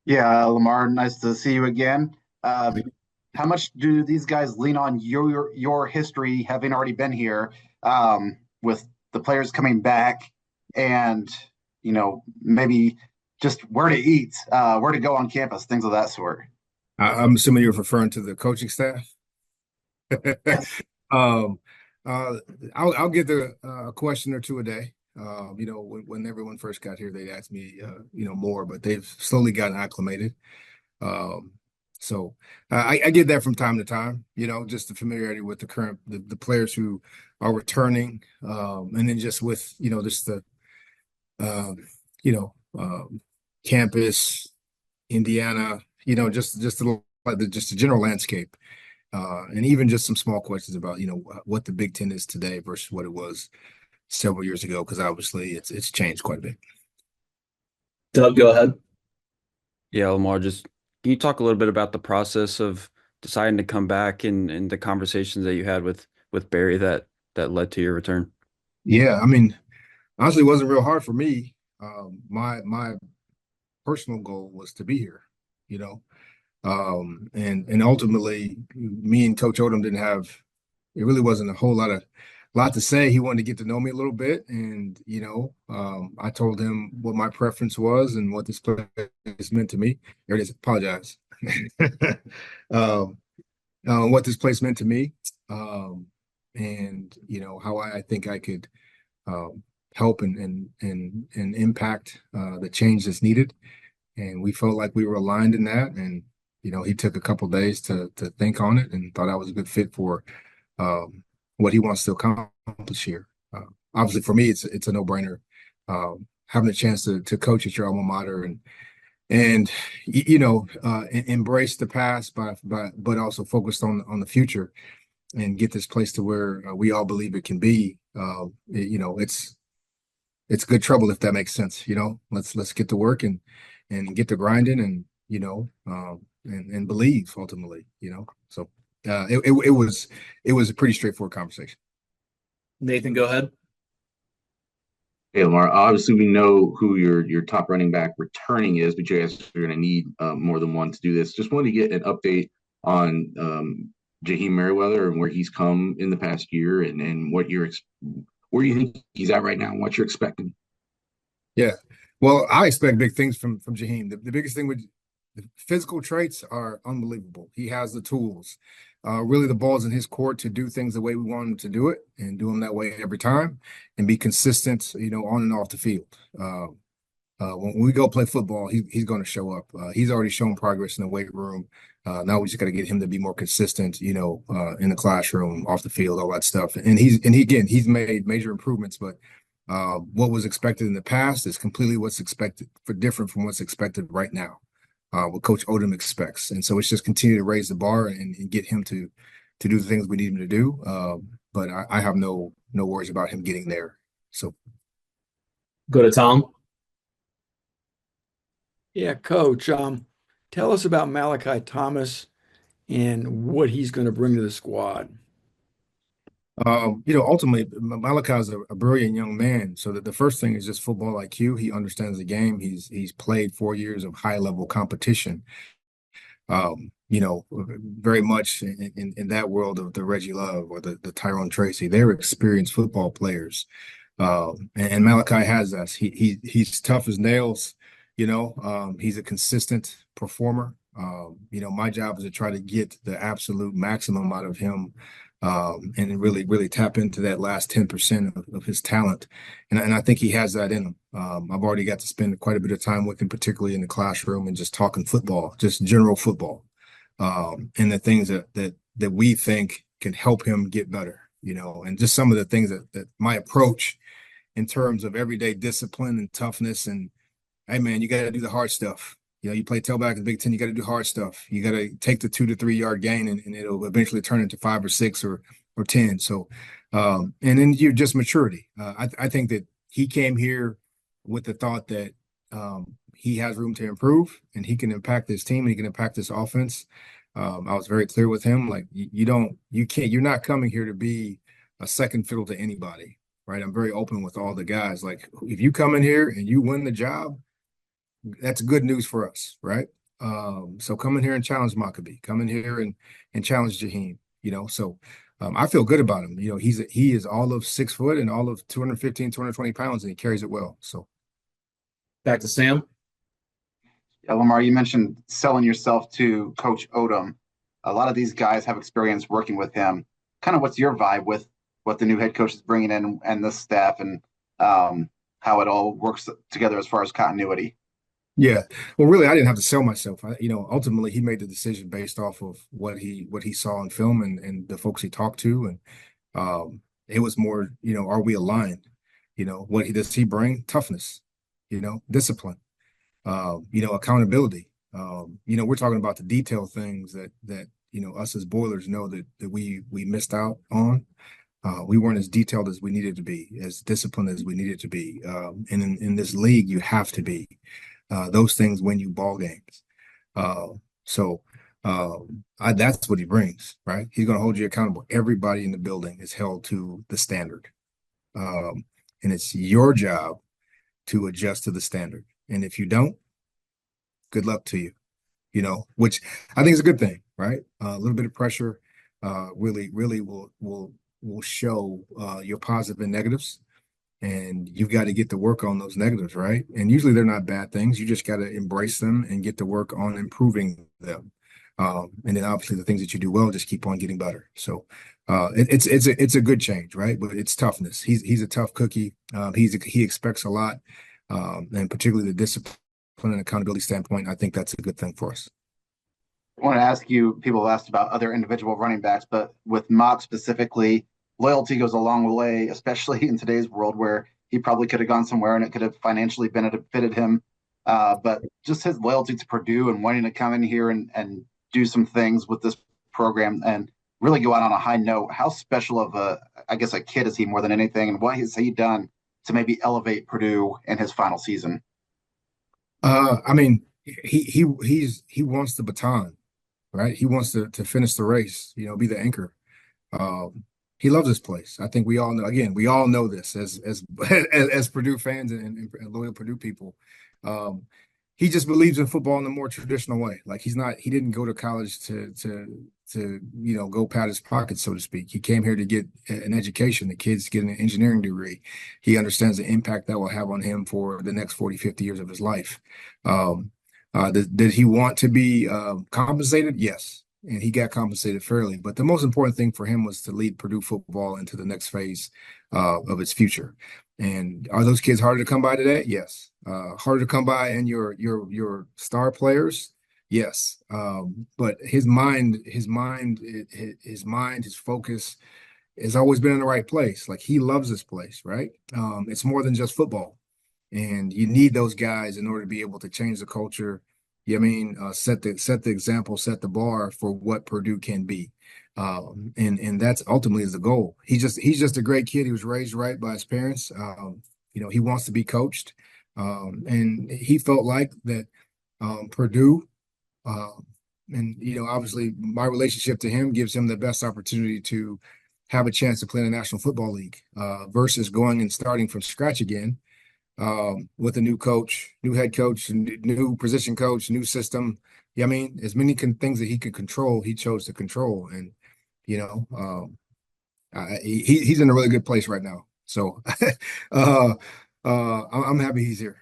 Yeah, Lamar, nice to see you again. Uh, how much do these guys lean on your history, having already been here, with the players coming back, and maybe just where to eat, where to go on campus, things of that sort. I'm assuming you're referring to the coaching staff. Yes. Um, uh, I'll get a question or two a day. When everyone first got here, they'd ask me, more, but they've slowly gotten acclimated. Um, so I get that from time to time, just the familiarity with the players who are returning, and then just with, just the, um, you know, campus, Indiana, just the general landscape. And even just some small questions about, what the Big Ten is today versus what it was several years ago, because obviously it's changed quite a bit. Doug, go ahead. Yeah, Lamar, just can you talk a little bit about the process of deciding to come back and the conversations that you had with Barry that led to your return? Yeah, I mean, honestly, it wasn't real hard for me. My personal goal was to be here, you know. And ultimately, me and Coach Odom didn't have. It really wasn't a whole lot to say. He wanted to get to know me a little bit, and I told him what my preference was and what this place meant to me. There it is. Apologize. um, what this place meant to me, and how I think I could um, help and impact the change that's needed. And we felt like we were aligned in that. And he took a couple days to think on it and thought I was a good fit for um, what he wants to accomplish here. Obviously, for me, it's a no-brainer. Having a chance to coach at your alma mater and embrace the past, but also focused on the future and get this place to where we all believe it can be. It's good trouble if that makes sense. Let's get to work and get to grinding and believe ultimately. So it was a pretty straightforward conversation. Nathan, go ahead. Hey, Lamar. Obviously, we know who your top running back returning is, but you guys are going to need more than one to do this. Just wanted to get an update on Jaheim Merriweather and where he's come in the past year, and where you think he's at right now, and what you're expecting. Yeah. Well, I expect big things from Jaheim. The biggest thing with the physical traits are unbelievable. He has the tools. Really, the ball's in his court to do things the way we want him to do it and do them that way every time and be consistent, on and off the field. When we go play football, he's going to show up. He's already shown progress in the weight room. Now we just got to get him to be more consistent, in the classroom, off the field, all that stuff. And he's made major improvements, but what was expected in the past is completely what's expected for different from what's expected right now. What Coach Odom expects, and so it's just continue to raise the bar and get him to do the things we need him to do. But I have no worries about him getting there. So Go to Tom. Yeah, Coach, tell us about Malachi Thomas and what he's going to bring to the squad. ultimately, Malachi is a brilliant young man. So that the first thing is just football IQ. He understands the game. He's played 4 years of high level competition. Very much in that world of the Reggie Love or the Tyrone Tracy. They're experienced football players. And Malachi has us. He's tough as nails. He's a consistent performer. My job is to try to get the absolute maximum out of him, and really, really tap into that last 10% of his talent. And I think he has that in him. I've already got to spend quite a bit of time with him, particularly in the classroom and just talking football, just general football, and the things that we think can help him get better, and just some of the things that my approach in terms of everyday discipline and toughness and, hey man, you got to do the hard stuff. You play tailback in the Big Ten, you got to do hard stuff. You got to take the 2 to 3 yard gain and it'll eventually turn into 5 or 6 or 10. So, and then you're just maturity. I think that he came here with the thought that he has room to improve and he can impact this team and he can impact this offense. I was very clear with him. Like you're not coming here to be a second fiddle to anybody, right? I'm very open with all the guys. Like if you come in here and you win the job, that's good news for us, right? So come in here and challenge Maccabee, come in here and challenge Jaheim, so I feel good about him. He is all of 6 foot and all of 215, 220 pounds, and he carries it well. So Back to Sam. Yeah, Lamar, you mentioned selling yourself to Coach Odom. A lot of these guys have experience working with him. Kind of what's your vibe with what the new head coach is bringing in and the staff, and how it all works together as far as continuity? yeah, well, really, I didn't have to sell myself. Ultimately, he made the decision based off of what he saw in film and the folks he talked to, and it was more, are we aligned? What does he bring? Toughness, discipline, accountability. We're talking about the detailed things that us as Boilers know that we missed out on. We weren't as detailed as we needed to be, as disciplined as we needed to be. And in this league, you have to be. Those things win you ball games. So that's what he brings, right? He's going to hold you accountable. Everybody in the building is held to the standard. And it's your job to adjust to the standard. And if you don't, good luck to you, which I think is a good thing, right? A little bit of pressure really will show your positive and negatives. And you've got to get to work on those negatives, right? And usually they're not bad things. You just got to embrace them and get to work on improving them. And then obviously the things that you do well, just keep on getting better. So it's a good change, right? But it's toughness. He's a tough cookie. He expects a lot, and particularly the discipline and accountability standpoint. I think that's a good thing for us. I want to ask you, people have asked about other individual running backs, but with Mock specifically, loyalty goes a long way, especially in today's world where he probably could have gone somewhere and it could have financially benefited him. But just his loyalty to Purdue and wanting to come in here and do some things with this program and really go out on a high note. How special of a kid is he more than anything? And what has he done to maybe elevate Purdue in his final season? I mean, he wants the baton, right? He wants to finish the race, be the anchor. He loves this place. I think we all know. Again, we all know this as Purdue fans and loyal Purdue people. He just believes in football in the more traditional way. Like he didn't go to college to go pat his pockets, so to speak. He came here to get an education. The kids get an engineering degree. He understands the impact that will have on him for the next 40, 50 years of his life. Did he want to be compensated? Yes. And he got compensated fairly. But the most important thing for him was to lead Purdue football into the next phase of its future. And are those kids harder to come by today? Yes. Harder to come by and your star players? Yes. But his focus has always been in the right place. Like he loves this place, right? It's more than just football. And you need those guys in order to be able to change the culture. Set the example, set the bar for what Purdue can be, and that's ultimately is the goal. He's just a great kid. He was raised right by his parents. He wants to be coached, and he felt like that Purdue, and obviously my relationship to him gives him the best opportunity to have a chance to play in the National Football League versus going and starting from scratch again. With a new coach, new head coach, new position coach, new system. As many things that he could control, he chose to control. And, he's in a really good place right now. So I'm happy he's here.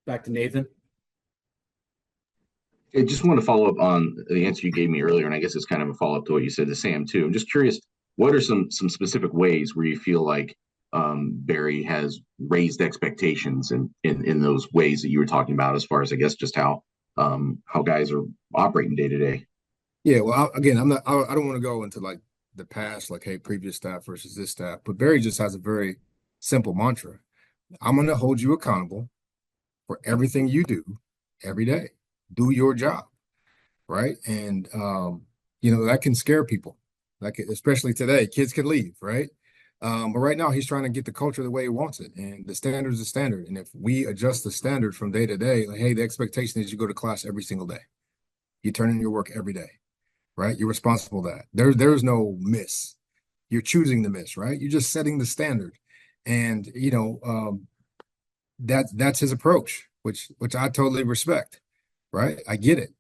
Back to Nathan. I just want to follow up on the answer you gave me earlier, and I guess it's kind of a follow-up to what you said to Sam, too. I'm just curious, what are some specific ways where you feel like Barry has raised expectations in those ways that you were talking about, as far as I guess just how guys are operating day to day? Yeah, well, I don't want to go into like the past, like, hey, previous staff versus this staff, but Barry just has a very simple mantra. I'm going to hold you accountable for everything you do every day. Do your job, right? And that can scare people, like especially today. Kids can leave, right? But right now, he's trying to get the culture the way he wants it. And the standard is the standard. And if we adjust the standard from day to day, like, hey, the expectation is you go to class every single day. You turn in your work every day, right? You're responsible for that. There's no miss. You're choosing to miss, right? You're just setting the standard. And, that's his approach. which I totally respect, right? I get it.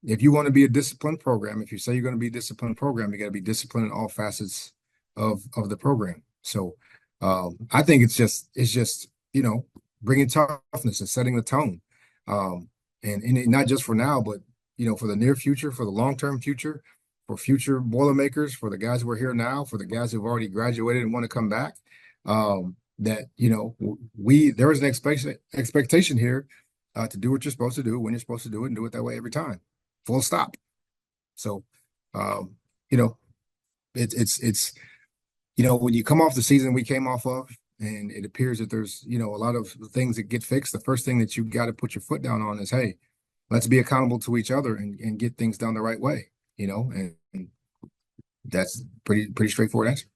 If you want to be a disciplined program, if you say you're going to be a disciplined program, you got to be disciplined in all facets of the program. So I think it's just bringing toughness and setting the tone, and not just for now, but for the near future, for the long-term future, for future Boilermakers, for the guys who are here now, for the guys who've already graduated and want to come back. That there is an expectation here to do what you're supposed to do when you're supposed to do it, and do it that way every time, full stop. So it's when you come off the season we came off of, and it appears that there's a lot of things that get fixed, the first thing that you got to put your foot down on is, hey, let's be accountable to each other and get things done the right way, and that's pretty straightforward answer.